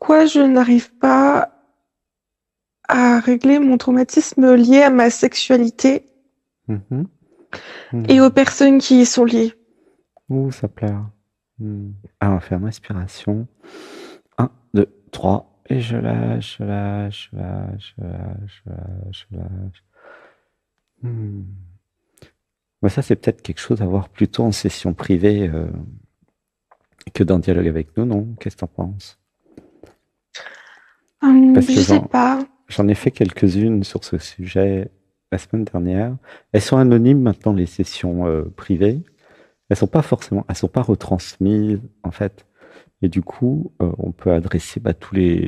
pourquoi je n'arrive pas à régler mon traumatisme lié à ma sexualité Mhm. et aux Mhm. personnes qui y sont liées. Ouh, ça pleure. Alors, on va faire une respiration. Un, 2, 3. Et je lâche, je lâche, je lâche, je lâche, je lâche, je lâche. Hmm. Mais ça, c'est peut-être quelque chose à voir plutôt en session privée que dans dialogue avec nous, non? Qu'est-ce que t'en penses? Parce que Je sais pas. j'en ai fait quelques-unes sur ce sujet la semaine dernière. Elles sont anonymes maintenant, les sessions privées. Elles sont pas retransmises, en fait. Et du coup, on peut adresser tous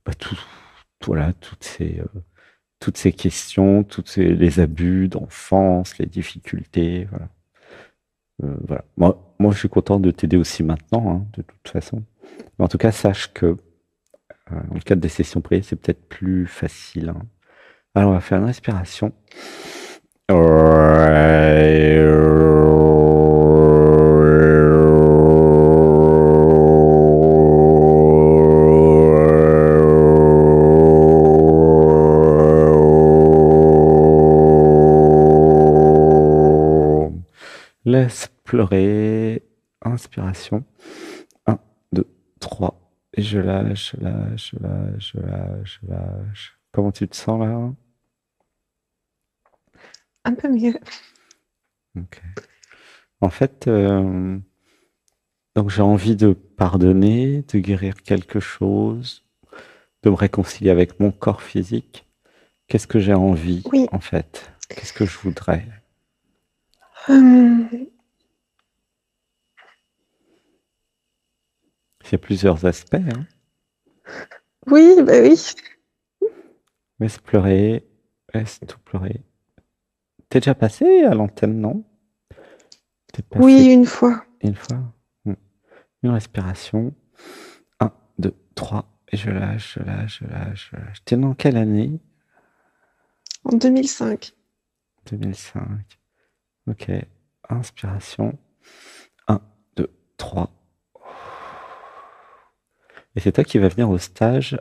bah, voilà, toutes ces questions, les abus d'enfance, les difficultés, voilà. Voilà. Moi, je suis content de t'aider aussi maintenant, hein, de toute façon. Mais en tout cas, sache que dans le cadre des sessions privées, c'est peut-être plus facile, hein. Alors, on va faire une respiration. Laisse pleurer. Inspiration. Un, 2, 3. Et je lâche, je lâche, je lâche, je lâche, je lâche. Comment tu te sens là? Un peu mieux. Ok. En fait, donc j'ai envie de pardonner, de guérir quelque chose, de me réconcilier avec mon corps physique. Qu'est-ce que j'ai envie, Oui. en fait? Qu'est-ce que je voudrais? Euh, Il y a plusieurs aspects, hein. oui, bah oui. Laisse pleurer, laisse tout pleurer. T'es déjà passé à l'antenne, non? T'es Oui, passé une fois. une fois? Hmm. Une respiration. Un, 2, 3. Et je lâche, je lâche, je lâche, je lâche. T'es dans quelle année? En 2005. 2005. Ok. Inspiration. Un, 2, 3. Et c'est toi qui vas venir au stage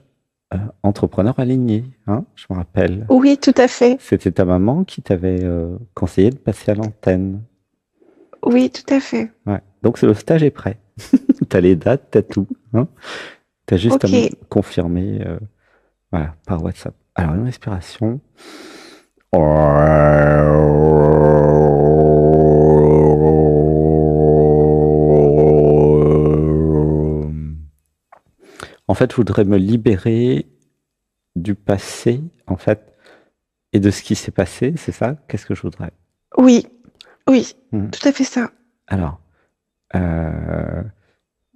entrepreneur aligné, hein, je me rappelle. Oui, tout à fait. C'était ta maman qui t'avait conseillé de passer à l'antenne. Oui, tout à fait. Ouais. Donc le stage est prêt. T'as les dates, t'as tout, hein. T'as juste à Ok. me confirmer voilà, par WhatsApp. Alors une respiration. En fait, je voudrais me libérer du passé, en fait, et de ce qui s'est passé, c'est ça? Qu'est-ce que je voudrais? Oui, oui, Hmm. tout à fait ça. Alors, euh,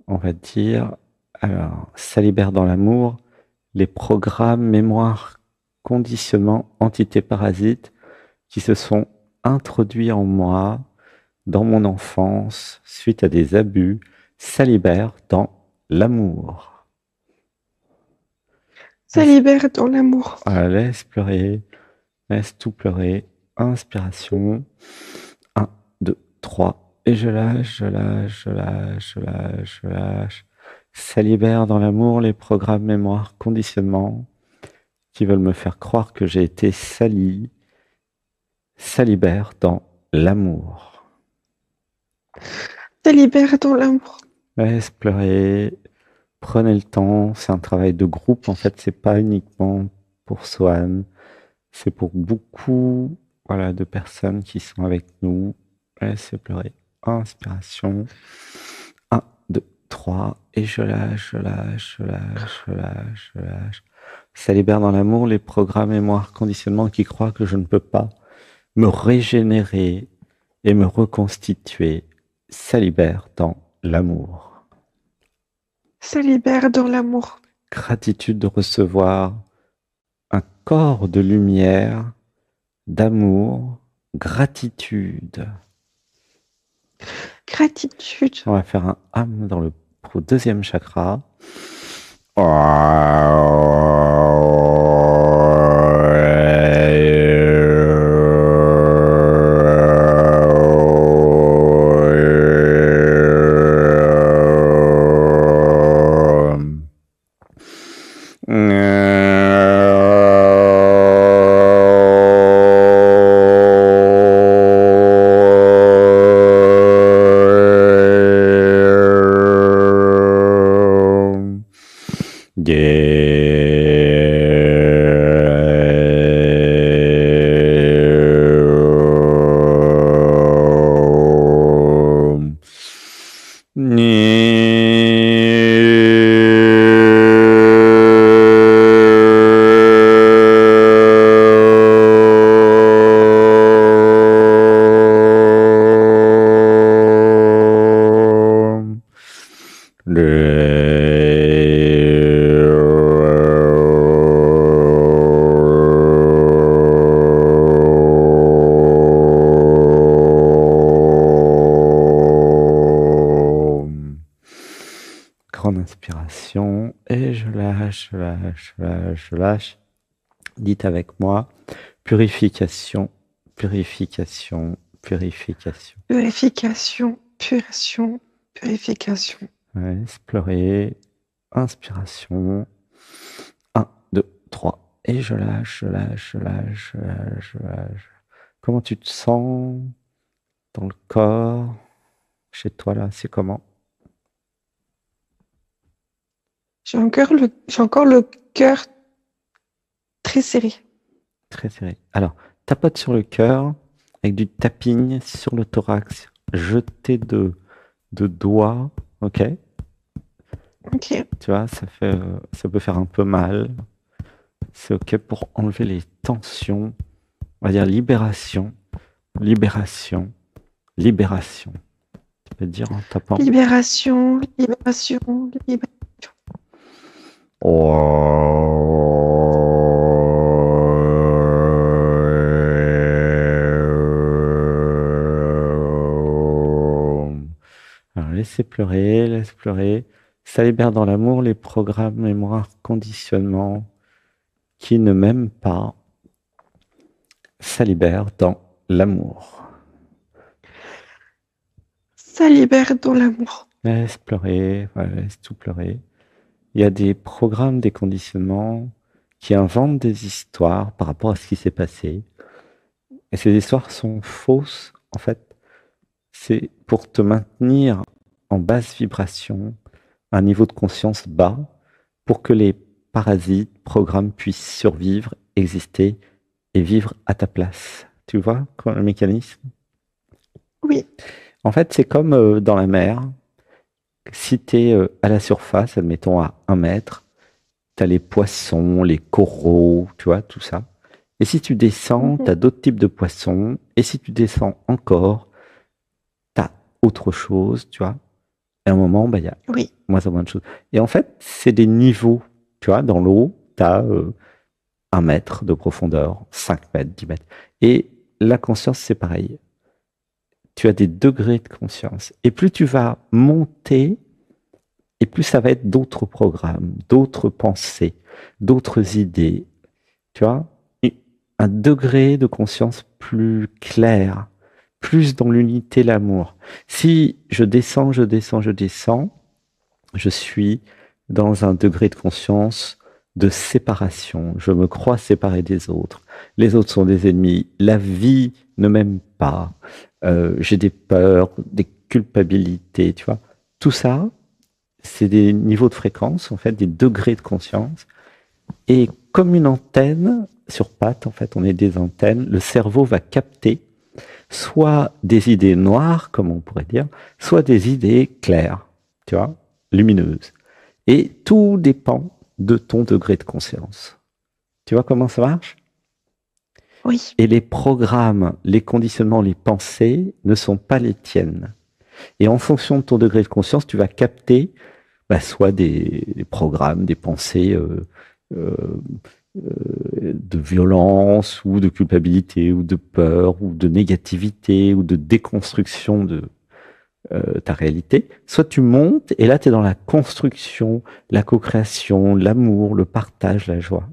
on va dire, alors, ça libère dans l'amour les programmes, mémoire, conditionnement, entités parasites qui se sont introduits en moi dans mon enfance suite à des abus. Ça libère dans l'amour. Ça Laisse, libère dans l'amour. voilà, laisse pleurer, laisse tout pleurer. Inspiration. Un, 2, 3. Et je lâche, je lâche, je lâche, je lâche, je lâche. Ça libère dans l'amour les programmes, mémoire, conditionnement qui veulent me faire croire que j'ai été sali. Ça libère dans l'amour. Ça libère dans l'amour. Laisse pleurer. Prenez le temps. C'est un travail de groupe. En fait, c'est pas uniquement pour Swan. C'est pour beaucoup, voilà, de personnes qui sont avec nous. Laissez pleurer. Inspiration. Un, 2, 3. Et je lâche, je lâche, je lâche, je lâche, je lâche. Ça libère dans l'amour les programmes, mémoire, conditionnements qui croient que je ne peux pas me régénérer et me reconstituer. Ça libère dans l'amour. Ça libère dans l'amour. Gratitude de recevoir un corps de lumière, d'amour, gratitude. Gratitude. On va faire un âme dans le deuxième chakra. Grande inspiration et je lâche, je lâche, je lâche, je lâche. Dites avec moi, purification, purification, purification. Purification, purification, purification. Ouais, explorer, inspiration. 1, 2, 3. Et je lâche, je lâche, je lâche, je lâche, je lâche. Comment tu te sens dans le corps? Chez toi, là, c'est comment? J'ai encore le cœur très serré. Très serré. Alors, tapote sur le cœur avec du tapping sur le thorax. Jeter de doigts, ok? Ok. Tu vois, ça peut faire un peu mal. C'est ok pour enlever les tensions. On va dire libération, libération, libération. Tu peux dire en tapant. Libération, libération, libération. Alors, laissez pleurer, laisse pleurer. Ça libère dans l'amour les programmes, mémoire, conditionnement qui ne m'aiment pas. Ça libère dans l'amour. Ça libère dans l'amour. Laisse pleurer, voilà, laisse tout pleurer. Il y a des programmes, des conditionnements qui inventent des histoires par rapport à ce qui s'est passé. Et ces histoires sont fausses, en fait. C'est pour te maintenir en basse vibration, un niveau de conscience bas, pour que les parasites, programmes puissent survivre, exister et vivre à ta place. Tu vois le mécanisme? Oui. En fait, c'est comme dans la mer. Si tu es à la surface, admettons à 1 mètre, tu as les poissons, les coraux, tu vois, tout ça. Et si tu descends, tu as d'autres types de poissons. Et si tu descends encore, tu as autre chose, tu vois. Et à un moment, il y a moins en moins de choses. Et en fait, c'est des niveaux. Tu vois, dans l'eau, tu as 1 mètre de profondeur, 5 mètres, 10 mètres. Et la conscience, c'est pareil. Tu as des degrés de conscience. Et plus tu vas monter, et plus ça va être d'autres programmes, d'autres pensées, d'autres idées. Tu vois, un degré de conscience plus clair, plus dans l'unité, l'amour. Si je descends, je descends, je descends, je suis dans un degré de conscience de séparation. Je me crois séparé des autres. Les autres sont des ennemis. La vie ne m'aime pas. J'ai des peurs, des culpabilités, tu vois. Tout ça, c'est des niveaux de fréquence, en fait, des degrés de conscience. Et comme une antenne sur pattes, en fait, on est des antennes, le cerveau va capter soit des idées noires, comme on pourrait dire, soit des idées claires, tu vois, lumineuses. Et tout dépend de ton degré de conscience. Tu vois comment ça marche? Oui. Et les programmes, les conditionnements, les pensées ne sont pas les tiennes. Et en fonction de ton degré de conscience, tu vas capter soit des programmes, des pensées de violence ou de culpabilité ou de peur ou de négativité ou de déconstruction de ta réalité. Soit tu montes et là tu es dans la construction, la co-création, l'amour, le partage, la joie.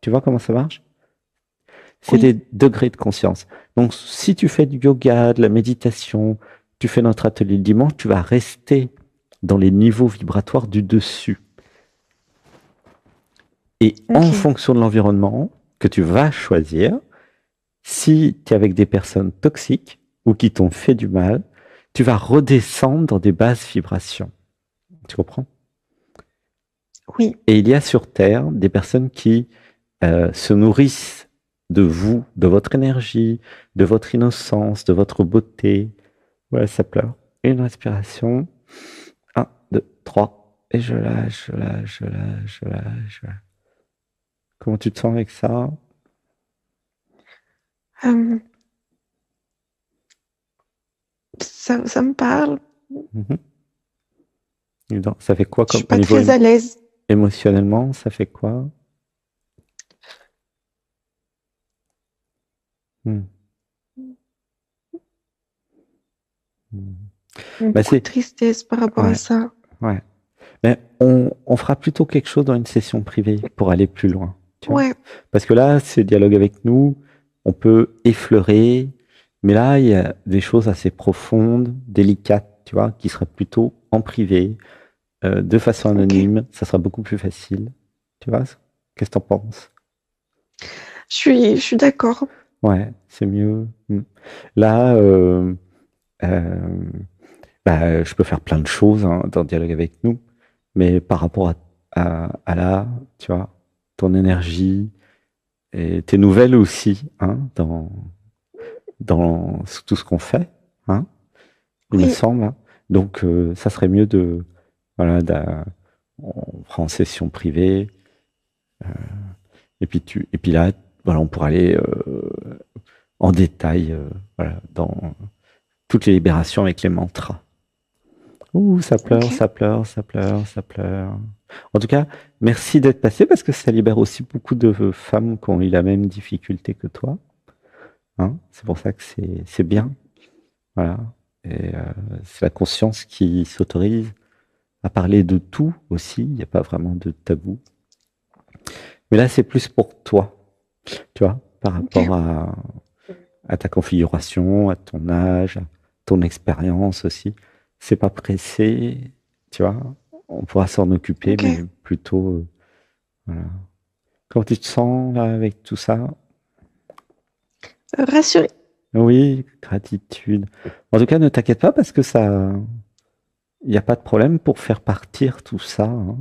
Tu vois comment ça marche? C'est des degrés de conscience. Donc si tu fais du yoga, de la méditation, tu fais notre atelier le dimanche, tu vas rester dans les niveaux vibratoires du dessus. Et en fonction de l'environnement que tu vas choisir, si tu es avec des personnes toxiques ou qui t'ont fait du mal, tu vas redescendre dans des basses vibrations. Tu comprends? Oui, Et il y a sur Terre des personnes qui se nourrissent de vous, de votre énergie, de votre innocence, de votre beauté. Voilà, ça pleure. Une respiration. Un, deux, trois. Et je lâche, je lâche, je lâche, je lâche, je lâche. Comment tu te sens avec ça? euh, ça me parle. Mhm. Et donc, ça fait quoi Je suis comme au pas niveau très à l'aise. émotionnellement, ça fait quoi? Hmm. Hmm. Bah Beaucoup de c'est tristesse par rapport à ouais, ça. ouais. Mais on fera plutôt quelque chose dans une session privée pour aller plus loin, tu vois. Ouais, Parce que là, ce dialogue avec nous, on peut effleurer, mais là, il y a des choses assez profondes, délicates, tu vois, qui seraient plutôt en privé, de façon ok. anonyme. Ça sera beaucoup plus facile, tu vois. Qu'est-ce que t'en penses? Je suis d'accord. Ouais, c'est mieux. Hmm. Là, euh, bah, je peux faire plein de choses hein, dans le dialogue avec nous, mais par rapport à là, tu vois, ton énergie et tes nouvelles aussi, hein, dans tout ce qu'on fait, hein, il me Oui, semble. Hein. Donc, ça serait mieux de, voilà, on fera en session privée, et puis là, voilà, on pourra aller en détail, voilà, dans toutes les libérations avec les mantras. Ouh, ça pleure, ok. ça pleure, ça pleure, ça pleure. En tout cas, merci d'être passé parce que ça libère aussi beaucoup de femmes qui ont eu la même difficulté que toi. Hein. C'est pour ça que c'est bien. Voilà. Et c'est la conscience qui s'autorise à parler de tout aussi. Il n'y a pas vraiment de tabou. Mais là, c'est plus pour toi, tu vois, par rapport Ok. à ta configuration, à ton âge, à ton expérience aussi. C'est pas pressé, tu vois. On pourra s'en occuper, Ok. mais plutôt, voilà. Comment tu te sens là, avec tout ça? Rassuré. Oui, gratitude. En tout cas, ne t'inquiète pas parce que ça, il n'y a pas de problème pour faire partir tout ça. Hein.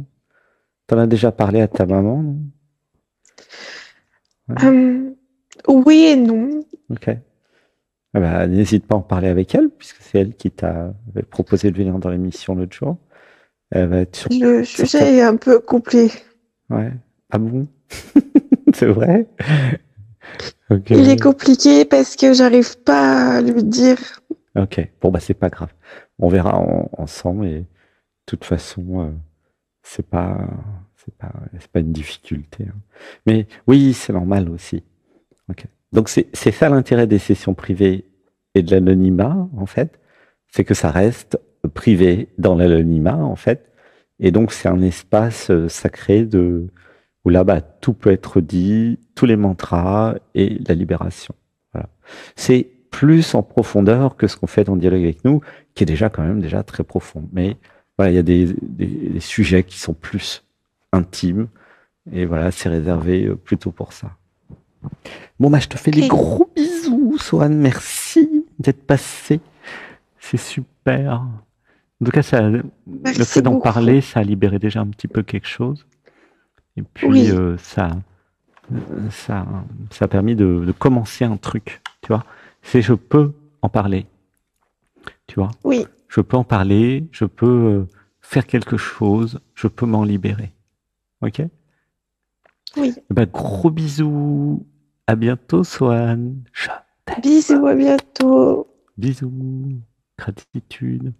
T'en as déjà parlé à ta maman, non? Ouais, Euh, oui et non. ok. Ah bah, n'hésite pas à en parler avec elle, puisque c'est elle qui t'a proposé de venir dans l'émission l'autre jour. Elle va être Le certain. sujet est un peu compliqué. Ouais. Ah bon? C'est vrai? Ok. Il est compliqué parce que j'arrive pas à lui dire. Ok. Bon, bah, c'est pas grave. On verra ensemble et de toute façon, c'est pas une difficulté. Hein. Mais oui, c'est normal aussi. Ok. Donc, c'est ça l'intérêt des sessions privées et de l'anonymat, en fait. C'est que ça reste privé dans l'anonymat, en fait. Et donc, c'est un espace sacré où là, bah, tout peut être dit, tous les mantras et la libération. Voilà. C'est plus en profondeur que ce qu'on fait dans le dialogue avec nous, qui est déjà quand même déjà très profond. Mais voilà, il y a des sujets qui sont plus intimes, et voilà, c'est réservé plutôt pour ça. Bon, bah, je te fais des Ok. gros bisous, Swan. Merci d'être passé. C'est super. En tout cas, le fait Merci d'en beaucoup. parler, ça a libéré déjà un petit peu quelque chose. Et puis, Oui. ça, ça a permis de commencer un truc, tu vois. C'est je peux en parler, tu vois. Oui. Je peux en parler, je peux faire quelque chose, je peux m'en libérer. Ok? Eh Oui. ben, gros bisous. À bientôt, Swan. Je t'aime. Bisous, à bientôt. Bisous. Gratitude.